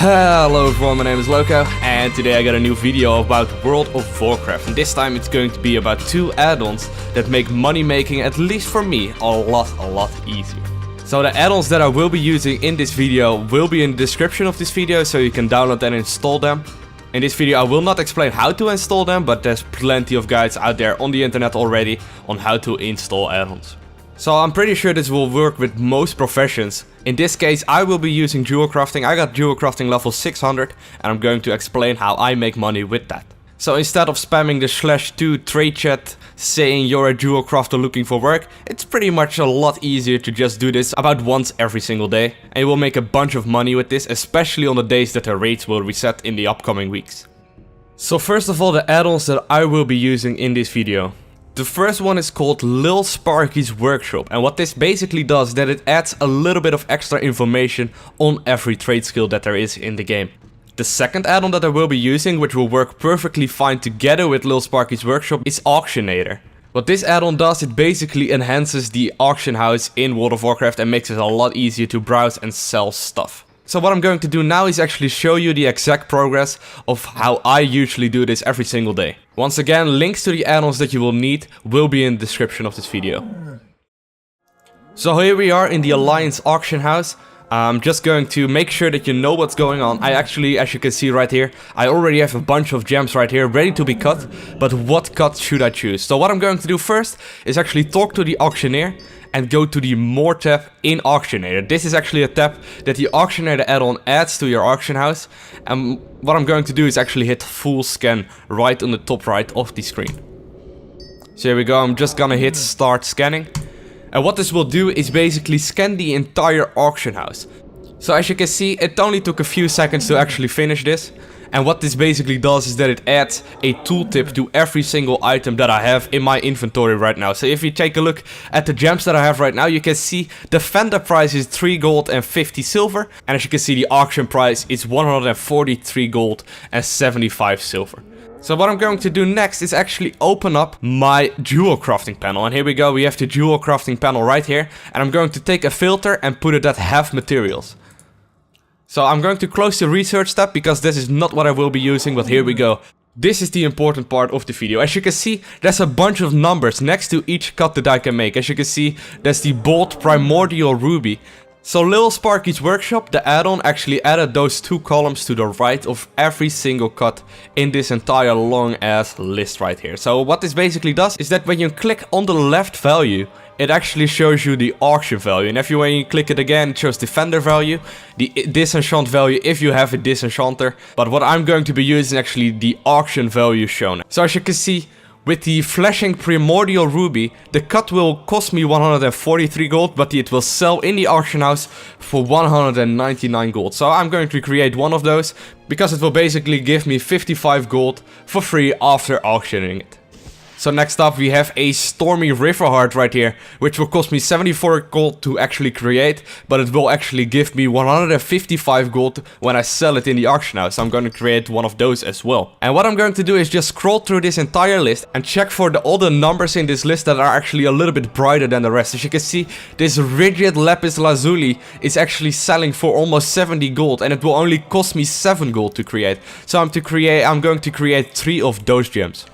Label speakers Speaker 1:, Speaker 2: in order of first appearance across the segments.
Speaker 1: Hello everyone, my name is Lowko, and today I got a new video about World of Warcraft, and this time it's going to be about 2 add-ons that make money making, at least for me, a lot easier. So the add-ons that I will be using in this video will be in the description of this video, so you can download and install them. In this video I will not explain how to install them, but there's plenty of guides out there on the internet already on how to install add-ons. So I'm pretty sure this will work with most professions. In this case I will be using Jewelcrafting. I got Jewelcrafting level 600 and I'm going to explain how I make money with that. So instead of spamming the /2 trade chat saying you're a jewel crafter looking for work, it's pretty much a lot easier to just do this about once every single day. And you will make a bunch of money with this, especially on the days that the rates will reset in the upcoming weeks. So first of all, the add-ons that I will be using in this video. The first one is called Lil Sparkys Workshop, and what this basically does is that it adds a little bit of extra information on every trade skill that there is in the game. The second add-on that I will be using, which will work perfectly fine together with Lil Sparkys Workshop, is Auctionator. What this add-on does, it basically enhances the auction house in World of Warcraft and makes it a lot easier to browse and sell stuff. So what I'm going to do now is actually show you the exact progress of how I usually do this every single day. Once again, links to the add-ons that you will need will be in the description of this video. So here we are in the Alliance auction house. I'm just going to make sure that you know what's going on. I actually, as you can see right here, I already have a bunch of gems right here ready to be cut. But what cut should I choose? So what I'm going to do first is actually talk to the auctioneer and go to the More tab in Auctionator. This is actually a tab that the Auctionator add-on adds to your auction house. And what I'm going to do is actually hit full scan right on the top right of the screen. So here we go, I'm just gonna hit start scanning. And what this will do is basically scan the entire auction house. So as you can see, it only took a few seconds to actually finish this. And what this basically does is that it adds a tooltip to every single item that I have in my inventory right now. So if you take a look at the gems that I have right now, you can see the vendor price is 3 gold and 50 silver. And as you can see, the auction price is 143 gold and 75 silver. So what I'm going to do next is actually open up my Jewelcrafting panel. And here we go, we have the Jewelcrafting panel right here. And I'm going to take a filter and put it at half materials. So I'm going to close the research tab because this is not what I will be using, but here we go. This is the important part of the video. As you can see, there's a bunch of numbers next to each cut that I can make. As you can see, there's the bold primordial ruby. So Lil Sparkys Workshop, the add-on, actually added those 2 columns to the right of every single cut in this entire long ass list right here. So what this basically does is that when you click on the left value, it actually shows you the auction value. And when you click it again, it shows the vendor value, the disenchant value if you have a disenchanter. But what I'm going to be using is actually the auction value shown. So as you can see, with the flashing primordial ruby, the cut will cost me 143 gold, but it will sell in the auction house for 199 gold. So I'm going to create one of those, because it will basically give me 55 gold for free after auctioning it. So next up we have a Stormy river heart right here, which will cost me 74 gold to actually create, but it will actually give me 155 gold when I sell it in the auction house. So I'm going to create one of those as well. And what I'm going to do is just scroll through this entire list and check for all the numbers in this list that are actually a little bit brighter than the rest. As you can see, this rigid lapis lazuli is actually selling for almost 70 gold, and it will only cost me 7 gold to create. So I'm going to create 3 of those gems.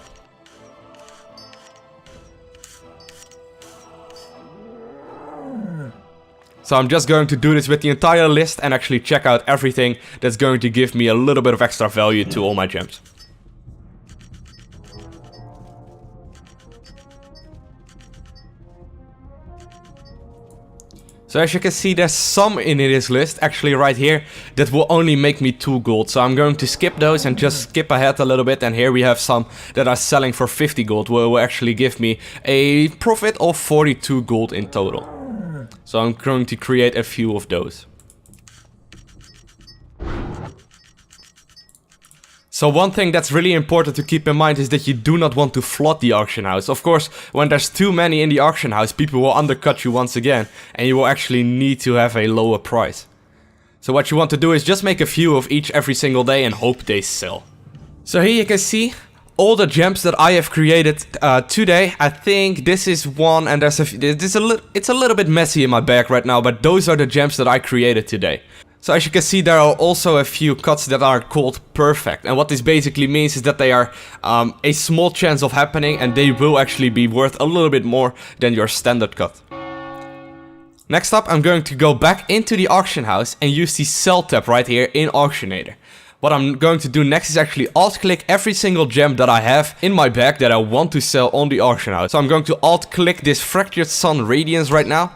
Speaker 1: So I'm just going to do this with the entire list and actually check out everything that's going to give me a little bit of extra value to all my gems. So as you can see, there's some in this list, actually right here, that will only make me 2 gold. So I'm going to skip those and just skip ahead a little bit. And here we have some that are selling for 50 gold, will actually give me a profit of 42 gold in total. So I'm going to create a few of those. So one thing that's really important to keep in mind is that you do not want to flood the auction house. Of course, when there's too many in the auction house, people will undercut you once again, and you will actually need to have a lower price. So what you want to do is just make a few of each every single day and hope they sell. So here you can see all the gems that I have created today. I think this is one, and it's a little bit messy in my bag right now, but those are the gems that I created today. So as you can see, there are also a few cuts that are called perfect, and what this basically means is that they are a small chance of happening, and they will actually be worth a little bit more than your standard cut. Next up, I'm going to go back into the auction house and use the sell tab right here in Auctionator. What I'm going to do next is actually alt-click every single gem that I have in my bag that I want to sell on the auction house. So I'm going to alt-click this Fractured Sun Radiance right now,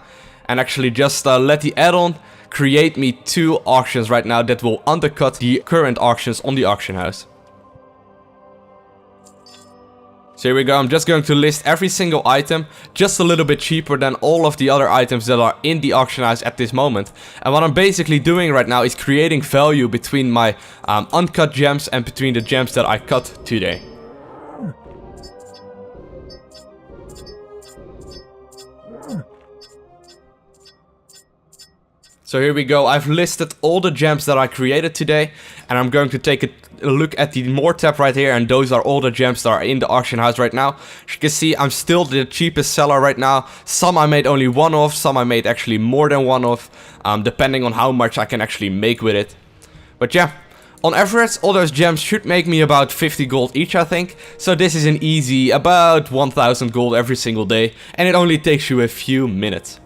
Speaker 1: and actually just let the add-on create me 2 auctions right now that will undercut the current auctions on the auction house. So here we go, I'm just going to list every single item just a little bit cheaper than all of the other items that are in the auction house at this moment. And what I'm basically doing right now is creating value between my uncut gems and between the gems that I cut today. So here we go, I've listed all the gems that I created today, and I'm going to take a look at the more tab right here, and those are all the gems that are in the auction house right now. As you can see, I'm still the cheapest seller right now. Some I made only one of, some I made actually more than one of, depending on how much I can actually make with it. But yeah, on average, all those gems should make me about 50 gold each, I think. So this is an easy, about 1000 gold every single day, and it only takes you a few minutes.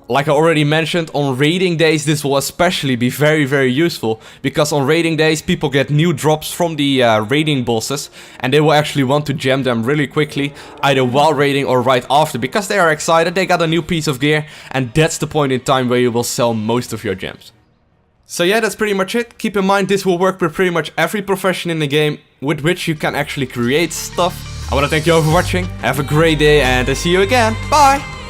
Speaker 1: Like I already mentioned, on raiding days this will especially be very useful, because on raiding days people get new drops from the raiding bosses, and they will actually want to gem them really quickly, either while raiding or right after, because they are excited, they got a new piece of gear, and that's the point in time where you will sell most of your gems. So yeah, that's pretty much it. Keep in mind this will work with pretty much every profession in the game with which you can actually create stuff. I want to thank you all for watching, have a great day, and I see you again, bye!